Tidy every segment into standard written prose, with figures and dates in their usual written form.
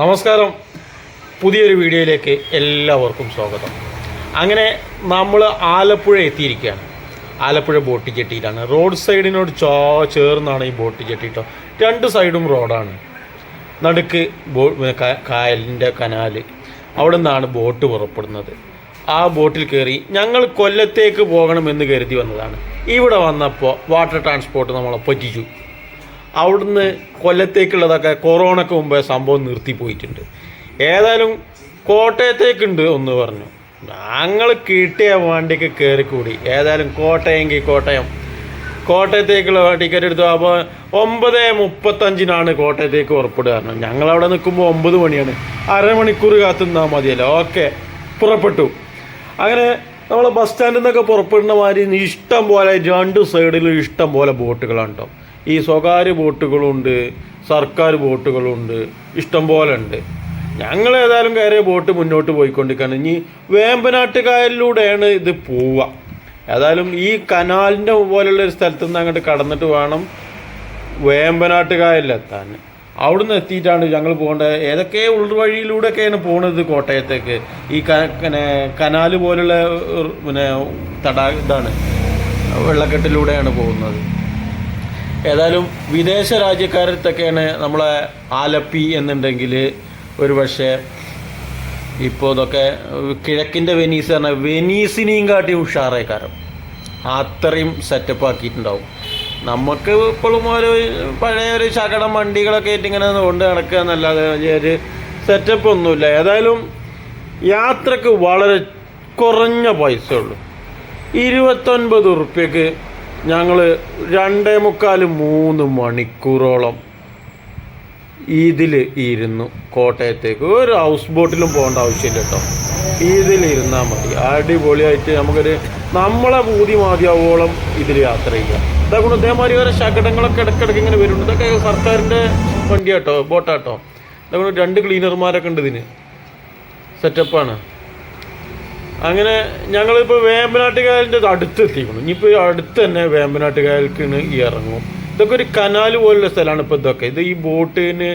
നമസ്കാരം. പുതിയൊരു വീഡിയോയിലേക്ക് എല്ലാവർക്കും സ്വാഗതം. അങ്ങനെ നമ്മൾ ആലപ്പുഴ എത്തിയിരിക്കുകയാണ്. ആലപ്പുഴ ബോട്ട് ജെട്ടിയിലാണ്. റോഡ് സൈഡിനോട് ചേർന്നാണ് ഈ ബോട്ട് ജെട്ടി കേട്ടോ. രണ്ട് സൈഡും റോഡാണ്. നടുക്ക് കായലിൻ്റെ കനാൽ. അവിടെ നിന്നാണ് ബോട്ട് പുറപ്പെടുന്നത്. ആ ബോട്ടിൽ കയറി ഞങ്ങൾ കൊല്ലത്തേക്ക് പോകണമെന്ന് കരുതി വന്നതാണ്. ഇവിടെ വന്നപ്പോൾ വാട്ടർ ട്രാൻസ്പോർട്ട് നമ്മളെ പറ്റിച്ചു. അവിടുന്ന് കൊല്ലത്തേക്കുള്ളതൊക്കെ കൊറോണയ്ക്ക് മുമ്പേ സംഭവം നിർത്തിപ്പോയിട്ടുണ്ട്. ഏതായാലും കോട്ടയത്തേക്കുണ്ട് ഒന്ന് പറഞ്ഞു. ഞങ്ങൾ കിട്ടിയ വണ്ടിക്ക് കയറിക്കൂടി. ഏതായാലും കോട്ടയത്തേക്കുള്ള ടിക്കറ്റ് എടുത്തു. അപ്പോൾ 9:35 കോട്ടയത്തേക്ക് പുറപ്പെടുക. ഞങ്ങളവിടെ നിൽക്കുമ്പോൾ 9 മണിയാണ്. അരമണിക്കൂർ കാത്തുനിന്നാൽ മതിയല്ലോ. ഓക്കെ, പുറപ്പെട്ടു. അങ്ങനെ നമ്മൾ ബസ് സ്റ്റാൻഡിൽ നിന്നൊക്കെ പുറപ്പെടുന്ന മാതിരി ഇഷ്ടം പോലെ രണ്ട് സൈഡിലും ഇഷ്ടം പോലെ ബോട്ടുകളാണ് കേട്ടോ. ഈ സ്വകാര്യ ബോട്ടുകളുണ്ട്, സർക്കാർ ബോട്ടുകളുണ്ട്, ഇഷ്ടം പോലെ ഉണ്ട്. ഞങ്ങൾ ഏതായാലും കയറിയ ബോട്ട് മുന്നോട്ട് പോയിക്കൊണ്ടിരിക്കുകയാണ്. ഇനി വേമ്പനാട്ട് കായലിലൂടെയാണ് ഇത് പോവുക. ഏതായാലും ഈ കനാലിൻ്റെ പോലുള്ള ഒരു സ്ഥലത്തു നിന്ന് അങ്ങോട്ട് കടന്നിട്ട് വേണം വേമ്പനാട്ട് കായലിലെത്താൻ. അവിടുന്ന് എത്തിയിട്ടാണ് ഞങ്ങൾ പോകേണ്ടത്. ഏതൊക്കെ ഉൾവഴിയിലൂടെയൊക്കെയാണ് പോകുന്നത് കോട്ടയത്തേക്ക്. ഈ കനാല് പോലുള്ള ഇതാണ്, വെള്ളക്കെട്ടിലൂടെയാണ് പോകുന്നത്. ഏതായാലും വിദേശ രാജ്യക്കാരത്തൊക്കെയാണ് നമ്മളെ ആലപ്പി എന്നുണ്ടെങ്കിൽ ഒരു പക്ഷേ ഇപ്പോൾ ഇതൊക്കെ കിഴക്കിൻ്റെ വെനീസ് പറഞ്ഞാൽ വെനീസിനെയും കാട്ടി ഉഷാറേക്കാരം. അത്രയും സെറ്റപ്പ് ആക്കിയിട്ടുണ്ടാവും. നമുക്ക് ഇപ്പോഴും പഴയ ഒരു ശകടം വണ്ടികളൊക്കെ ആയിട്ട് ഇങ്ങനെ കൊണ്ട് നടക്കുക എന്നല്ലാതെ ഒരു സെറ്റപ്പ് ഒന്നുമില്ല. ഏതായാലും യാത്രക്ക് വളരെ കുറഞ്ഞ പൈസ ഉള്ളൂ. 29 ഉറുപ്പ്യക്ക് ഞങ്ങൾ 2.25-3 മണിക്കൂറോളം ഇതിൽ ഇരുന്നു കോട്ടയത്തേക്ക്. ഒരു ഹൗസ് ബോട്ടിലും പോകേണ്ട ആവശ്യമില്ല കേട്ടോ. ഇതിലിരുന്നാൽ മതി. അടിപൊളിയായിട്ട് നമുക്കൊരു നമ്മളെ പൂതി മതിയാവോളം ഇതിൽ യാത്ര ചെയ്യാം. ഇതാകൊണ്ട് ഇതേമാതിരി വേറെ ശകടങ്ങളൊക്കെ ഇടയ്ക്കിടയ്ക്ക് ഇങ്ങനെ വരുന്നുണ്ട്. ഇതൊക്കെ സർക്കാരിൻ്റെ വണ്ടിയാട്ടോ, ബോട്ടാട്ടോ. ഇതാകൊണ്ട് 2 ക്ലീനർമാരൊക്കെ ഉണ്ട് ഇതിന്. സെറ്റപ്പാണ്. അങ്ങനെ ഞങ്ങളിപ്പോൾ വേമ്പനാട്ട് കായലിൻ്റെ അടുത്ത് എത്തിക്കണം. ഇനിയിപ്പോൾ അടുത്ത് തന്നെ വേമ്പനാട്ട് കായലിക്ക് ഇറങ്ങും. ഇതൊക്കെ ഒരു കനാൽ പോലുള്ള സ്ഥലമാണ്. ഇപ്പോൾ ഇതൊക്കെ ഇത് ഈ ബോട്ടിന്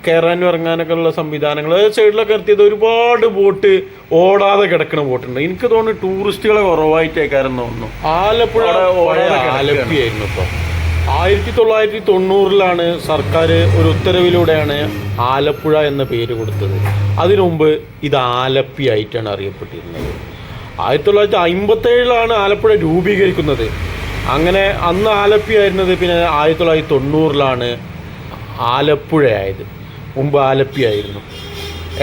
കയറാനും ഇറങ്ങാനൊക്കെ ഉള്ള സംവിധാനങ്ങൾ സൈഡിലൊക്കെ നിർത്തിയത്. ഒരുപാട് ബോട്ട് ഓടാതെ കിടക്കുന്ന ബോട്ടുണ്ട്. എനിക്ക് തോന്നുന്നു ടൂറിസ്റ്റുകളെ കുറവായിട്ടേക്കാരെന്ന് തോന്നുന്നു. ആലപ്പുഴ ആലപ്പിയായിരുന്നു. ഇപ്പോൾ 1990 സർക്കാർ ഒരു ഉത്തരവിലൂടെയാണ് ആലപ്പുഴ എന്ന പേര് കൊടുത്തത്. അതിനു മുമ്പ് ഇത് ആലപ്പി ആയിട്ടാണ് അറിയപ്പെട്ടിരുന്നത്. 1957 ആലപ്പുഴ രൂപീകരിക്കുന്നത്. അങ്ങനെ അന്ന് ആലപ്പി ആയിരുന്നത്. പിന്നെ 1990 ആലപ്പുഴയായത്. മുമ്പ് ആലപ്പി ആയിരുന്നു.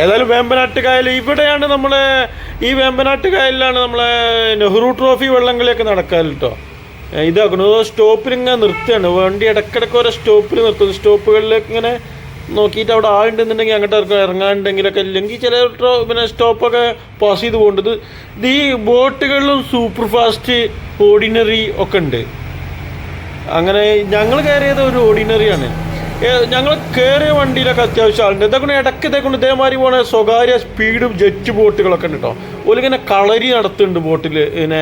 ഏതായാലും വേമ്പനാട്ട് കായൽ ഇവിടെയാണ്. ഈ വേമ്പനാട്ട് കായലിലാണ് നമ്മളെ നെഹ്റു ട്രോഫി വള്ളംകളിയൊക്കെ നടക്കാൻ കേട്ടോ. ഇതാക്കുന്നത് സ്റ്റോപ്പിൽ ഇങ്ങനെ നിർത്തുകയാണ് വണ്ടി. ഇടയ്ക്കിടയ്ക്ക് ഓരോ സ്റ്റോപ്പിൽ നിർത്തുന്നു. സ്റ്റോപ്പുകളിലേക്ക് ഇങ്ങനെ നോക്കിയിട്ട് അവിടെ ആളുണ്ടെന്നുണ്ടെങ്കിൽ അങ്ങോട്ട് ഇറങ്ങാനുണ്ടെങ്കിലൊക്കെ, ഇല്ലെങ്കിൽ ചില സ്റ്റോപ്പൊക്കെ പാസ് ചെയ്ത് പോകേണ്ടത്. ഇത് ഈ ബോട്ടുകളിലും സൂപ്പർ ഫാസ്റ്റ്, ഓർഡിനറി ഒക്കെ ഉണ്ട്. അങ്ങനെ ഞങ്ങൾ കയറിയത് ഒരു ഓർഡിനറിയാണ്. ഞങ്ങൾ കയറിയ വണ്ടിയിലൊക്കെ അത്യാവശ്യം ആളുണ്ട്. ഇതൊക്കെ ഇടയ്ക്ക് ഇതേമാതിരി പോണ സ്വകാര്യ സ്പീഡ് ജെറ്റ് ബോട്ടുകളൊക്കെ ഉണ്ട് കേട്ടോ. ഓലിങ്ങനെ കളരി നടത്തുന്നുണ്ട് ബോട്ടിൽ, പിന്നെ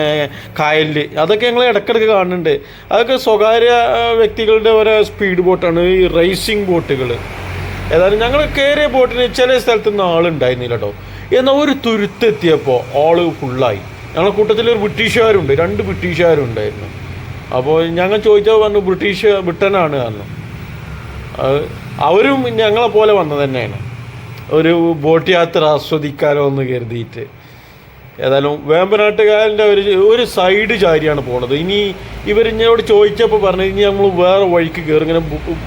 കായലിൽ. അതൊക്കെ ഞങ്ങൾ ഇടയ്ക്കിടയ്ക്ക് കാണുന്നുണ്ട്. അതൊക്കെ സ്വകാര്യ വ്യക്തികളുടെ ഓരോ സ്പീഡ് ബോട്ടാണ്, ഈ റേസിംഗ് ബോട്ടുകൾ. ഏതായാലും ഞങ്ങൾ കയറിയ ബോട്ടിന് ചില സ്ഥലത്തുനിന്ന് ആളുണ്ടായിരുന്നില്ല കേട്ടോ. എന്നാൽ ഒരു തുരുത്തെത്തിയപ്പോൾ ആള് ഫുള്ളായി. ഞങ്ങളുടെ കൂട്ടത്തിൽ ഒരു ബ്രിട്ടീഷുകാരുണ്ട്, 2 ബ്രിട്ടീഷുകാരുണ്ടായിരുന്നു. അപ്പോൾ ഞങ്ങൾ ചോദിച്ചാൽ പറഞ്ഞു ബ്രിട്ടനാണ് പറഞ്ഞു. അവരും ഞങ്ങളെ പോലെ വന്നത് തന്നെയാണ്, ഒരു ബോട്ട് യാത്ര ആസ്വദിക്കാനോ എന്ന് കരുതിയിട്ട്. ഏതായാലും വേമ്പനാട്ട് കായലിൻ്റെ ഒരു സൈഡ് ചാരിയാണ് പോണത്. ഇനി ഇവരിഞ്ഞോട് ചോദിച്ചപ്പോൾ പറഞ്ഞു ഇനി നമ്മൾ വേറെ വഴിക്ക് കയറും, ഇങ്ങനെ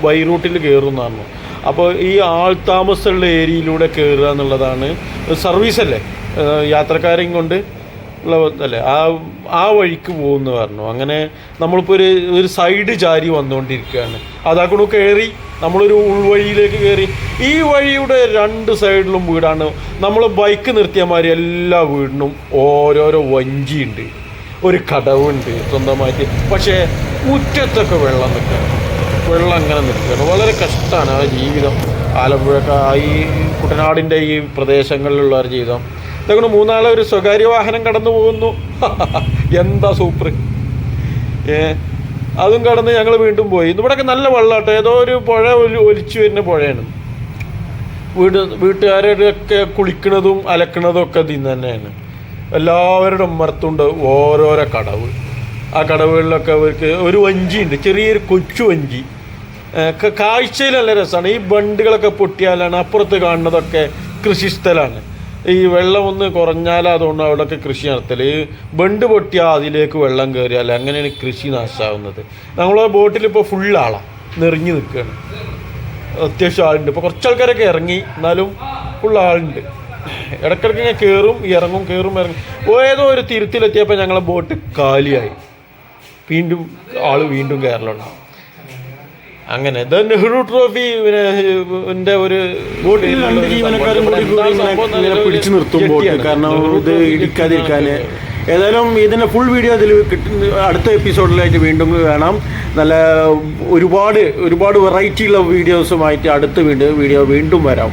ബൈ റൂട്ടിൽ കയറും എന്നാണ്. അപ്പോൾ ഈ ആൾ താമസമുള്ള ഏരിയയിലൂടെ കയറുക എന്നുള്ളതാണ്. സർവീസല്ലേ, യാത്രക്കാരെയും കൊണ്ട് ഉള്ളതല്ലേ, ആ വഴിക്ക് പോകുമെന്ന് പറഞ്ഞു. അങ്ങനെ നമ്മളിപ്പോൾ ഒരു സൈഡ് ചാരി വന്നുകൊണ്ടിരിക്കുകയാണ്. അതാക്കണു കയറി നമ്മളൊരു ഉൾവഴിയിലേക്ക് കയറി. ഈ വഴിയുടെ 2 സൈഡിലും വീടാണ്. നമ്മൾ ബൈക്ക് നിർത്തിയ മാതിരി എല്ലാ വീടിനും ഓരോരോ വഞ്ചിയുണ്ട്, ഒരു കടവുണ്ട് സ്വന്തമായിട്ട്. പക്ഷേ മുറ്റത്തൊക്കെ വെള്ളം അങ്ങനെ നിൽക്കുകയാണ്. വളരെ കഷ്ടമാണ് ആ ജീവിതം. ആലപ്പുഴ ഈ കുട്ടനാടിൻ്റെ ഈ പ്രദേശങ്ങളിലുള്ള ജീവിതം. ഇതൊക്കെ 3 ഒരു സ്വകാര്യ വാഹനം കടന്നു പോകുന്നു. എന്താ സൂപ്പർ. അതും കടന്ന് ഞങ്ങൾ വീണ്ടും പോയി. ഇവിടെയൊക്കെ നല്ല വെള്ളമാട്ടോ. ഏതോ ഒരു പുഴ ഒലിച്ചു വരുന്ന പുഴയാണ്. വീട്ടുകാരുടെയൊക്കെ കുളിക്കണതും അലക്കണതും ഒക്കെ ഇതിൽ തന്നെയാണ്. എല്ലാവരുടെ ഉമ്മർത്തുണ്ട് ഓരോരോ കടവ്. ആ കടവുകളിലൊക്കെ അവർക്ക് ഒരു വഞ്ചിയുണ്ട്, ചെറിയൊരു കൊച്ചു വഞ്ചി. കാഴ്ചയിൽ നല്ല രസമാണ്. ഈ ബണ്ടുകളൊക്കെ പൊട്ടിയാലാണ് അപ്പുറത്ത് കാണുന്നതൊക്കെ കൃഷിസ്ഥലമാണ്. ഈ വെള്ളം ഒന്ന് കുറഞ്ഞാൽ അതുകൊണ്ട് അവിടെയൊക്കെ കൃഷി നടത്തൽ. ബണ്ട് പൊട്ടിയാൽ അതിലേക്ക് വെള്ളം കയറിയാൽ അങ്ങനെയാണ് കൃഷി നാശമാവുന്നത്. നമ്മളെ ബോട്ടിലിപ്പോൾ ഫുള്ളാളാണ്, നിറഞ്ഞു നിൽക്കുകയാണ്. അത്യാവശ്യം ആളുണ്ട്. ഇപ്പോൾ കുറച്ച് ആൾക്കാരൊക്കെ ഇറങ്ങി, എന്നാലും ഫുള്ളാളുണ്ട്. ഇടയ്ക്കിടയ്ക്ക് ഇങ്ങനെ കയറും ഇറങ്ങും, കയറും ഇറങ്ങും. ഏതോ ഒരു തിരുത്തിലെത്തിയപ്പോൾ ഞങ്ങളെ ബോട്ട് കാലിയായി. വീണ്ടും വീണ്ടും കയറലുണ്ടാവും. അങ്ങനെ നെഹ്റു ട്രോഫി ഒരു ബോട്ടിൽ 2 ജീവനക്കാരും കൂടി പിടിച്ചു നിർത്തും ബോട്ട്, കാരണം ഇത് ഇടിക്കാതിരിക്കാൻ. ഏതായാലും ഇതിൻ്റെ ഫുൾ വീഡിയോ അതിൽ അടുത്ത എപ്പിസോഡിലായിട്ട് വീണ്ടും കാണാം. നല്ല ഒരുപാട് വെറൈറ്റിയുള്ള വീഡിയോസുമായിട്ട് അടുത്ത വീഡിയോ വീണ്ടും വരാം.